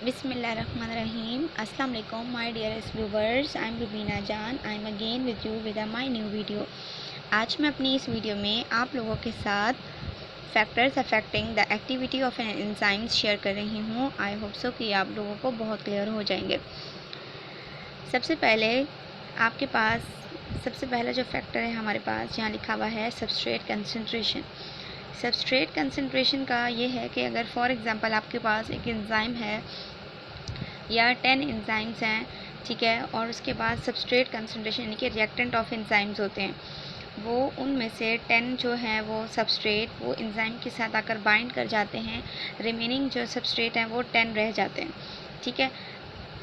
बिस्मिल्लाहिर्रहमानिर्रहीम। अस्सलाम वालेकुम my dearest viewers, I am Rubina Jaan. I am again with you with my new video. आज मैं अपनी इस वीडियो में आप लोगों के साथ factors affecting the activity of an enzymes share कर रही हूँ। आई होप सो कि आप लोगों को बहुत क्लियर हो जाएंगे। सबसे पहला जो फैक्टर है हमारे पास यहाँ लिखा हुआ है सबस्ट्रेट कंसंट्रेशन। सबस्ट्रेट कंसंट्रेशन का ये है कि अगर फॉर एग्ज़ाम्पल आपके पास एक एंजाइम है या 10 एंजाइम्स हैं, ठीक है, और उसके बाद सबस्ट्रेट कंसंट्रेशन यानी कि रिएक्टेंट ऑफ एंजाइम्स होते हैं, वो उनमें से 10 जो हैं वो सबस्ट्रेट वो एंजाइम के साथ आकर बाइंड कर जाते हैं। रिमेनिंग जो सबस्ट्रेट हैं वो 10 रह जाते हैं। ठीक है,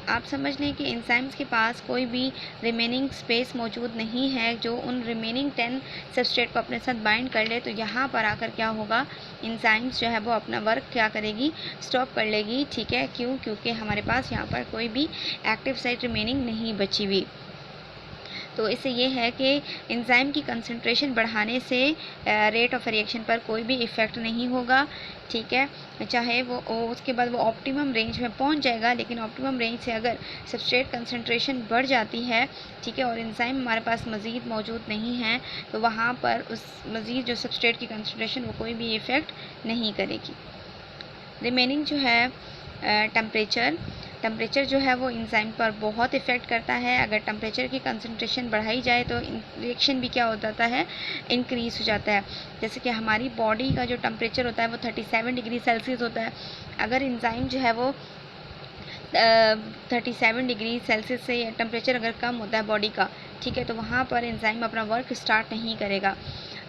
आप समझ लें कि एंजाइम्स के पास कोई भी रिमेनिंग स्पेस मौजूद नहीं है जो उन रिमेनिंग 10 सबस्ट्रेट को अपने साथ बाइंड कर ले। तो यहाँ पर आकर क्या होगा, एंजाइम्स जो है वो अपना वर्क क्या करेगी, स्टॉप कर लेगी। ठीक है, क्यों? क्योंकि हमारे पास यहाँ पर कोई भी एक्टिव साइट रिमेनिंग नहीं बची हुई। तो इससे ये है कि एंजाइम की कंसंट्रेशन बढ़ाने से रेट ऑफ रिएक्शन पर कोई भी इफ़ेक्ट नहीं होगा। ठीक है, चाहे वो उसके बाद वो ऑप्टिमम रेंज में पहुंच जाएगा, लेकिन ऑप्टिमम रेंज से अगर सबस्ट्रेट कंसंट्रेशन बढ़ जाती है, ठीक है, और एंजाइम हमारे पास मज़ीद मौजूद नहीं है, तो वहाँ पर उस मज़ीद जो सबस्ट्रेट की कंसंट्रेशन वो कोई भी इफ़ेक्ट नहीं करेगी। रिमेनिंग जो है टेम्परेचर जो है वो एंजाइम पर बहुत इफ़ेक्ट करता है। अगर टेम्परेचर की कंसंट्रेशन बढ़ाई जाए तो रिएक्शन भी क्या हो जाता है, इंक्रीज़ हो जाता है। जैसे कि हमारी बॉडी का जो टेम्परेचर होता है वो 37 डिग्री सेल्सियस होता है। अगर एंजाइम जो है वो 37 डिग्री सेल्सियस से टेम्परेचर अगर कम होता है बॉडी का, ठीक है, तो वहाँ पर एंजाइम अपना वर्क स्टार्ट नहीं करेगा।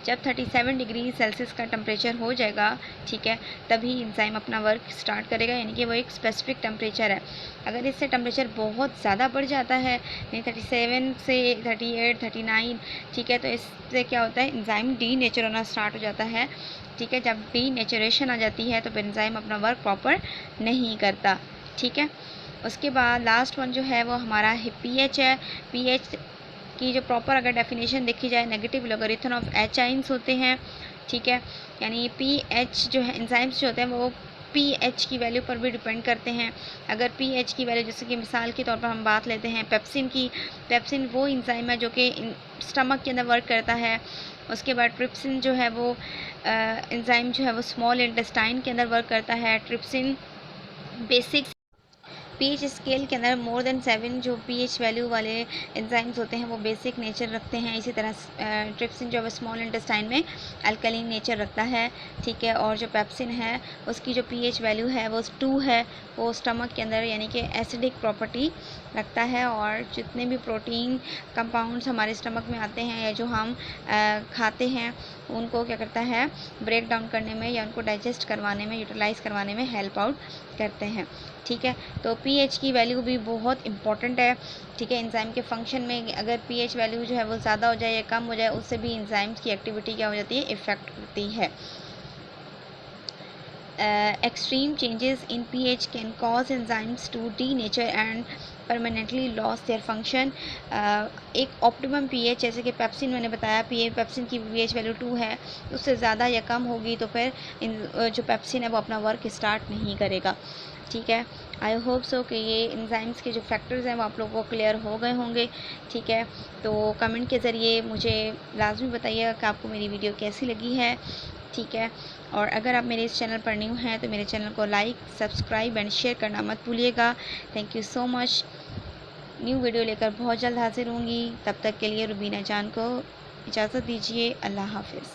जब 37 डिग्री सेल्सियस का टेम्परेचर हो जाएगा, ठीक है, तभी एंजाइम अपना वर्क स्टार्ट करेगा, यानी कि वो एक स्पेसिफिक टेम्परेचर है। अगर इससे टेम्परेचर बहुत ज़्यादा बढ़ जाता है, नहीं 37 से 38, 39, ठीक है, तो इससे क्या होता है, एंजाइम डीनेचर होना स्टार्ट हो जाता है। ठीक है, जब डीनेचरेशन आ जाती है तो फिर एंजाइम अपना वर्क प्रॉपर नहीं करता। ठीक है, उसके बाद लास्ट वन जो है वो हमारा पीएच है। पीएच की जो प्रॉपर अगर डेफिनेशन देखी जाए, negative logarithm of H ions होते हैं। ठीक है, यानी पीएच जो है एंजाइम्स जो होते हैं वो पीएच की वैल्यू पर भी डिपेंड करते हैं। अगर पीएच की वैल्यू, जैसे कि मिसाल के तौर पर हम बात लेते हैं पेप्सिन की, पेप्सिन वो एंजाइम है जो कि स्टमक के अंदर वर्क करता है। उसके बाद ट्रिप्सिन जो है वो एंजाइम जो है वो स्मॉल इंटेस्टाइन के अंदर वर्क करता है। ट्रिप्सिन बेसिक पीएच स्केल के अंदर मोर देन 7 जो पीएच वैल्यू वाले एंजाइम्स होते हैं वो बेसिक नेचर रखते हैं। इसी तरह ट्रिप्सिन जो है स्मॉल इंटेस्टाइन में अल्कलीन नेचर रखता है। ठीक है, और जो पेप्सिन है उसकी जो पीएच वैल्यू है वो 2 है, वो स्टमक के अंदर यानी कि एसिडिक प्रॉपर्टी रखता है। और जितने भी प्रोटीन कंपाउंड्स हमारे स्टमक में आते हैं या जो हम खाते हैं, उनको क्या करता है, ब्रेक डाउन करने में या उनको डाइजेस्ट करवाने में, यूटिलाइज़ करवाने में हेल्प आउट करते हैं। ठीक है, तो पीएच की वैल्यू भी बहुत इंपॉर्टेंट है। ठीक है, एंजाइम के फंक्शन में अगर पीएच वैल्यू जो है वो ज़्यादा हो जाए या कम हो जाए, उससे भी एंजाइम्स की एक्टिविटी क्या हो जाती है, इफ़ेक्ट होती है। Extreme changes in pH can cause enzymes to denature and permanently loss their function. एक ऑप्टिमम पीएच, जैसे कि पेप्सिन मैंने बताया, पेप्सिन की पीएच वैल्यू 2 है, उससे ज़्यादा या कम होगी तो फिर जो पेप्सिन है वो अपना वर्क स्टार्ट नहीं करेगा। ठीक है, आई होप सो कि ये एंजाइम्स के जो फैक्टर्स हैं वो आप लोगों को क्लियर हो गए होंगे। ठीक है, तो कमेंट के ज़रिए मुझे लाजमी बताइएगा कि आपको मेरी वीडियो कैसी लगी है। ठीक है, और अगर आप मेरे इस चैनल पर न्यू हैं तो मेरे चैनल को लाइक, सब्सक्राइब एंड शेयर करना मत भूलिएगा। Thank you so much. New video लेकर बहुत जल्द हाजिर होंगी। तब तक के लिए रुबीना जान को इजाज़त दीजिए। अल्लाह हाफिज़।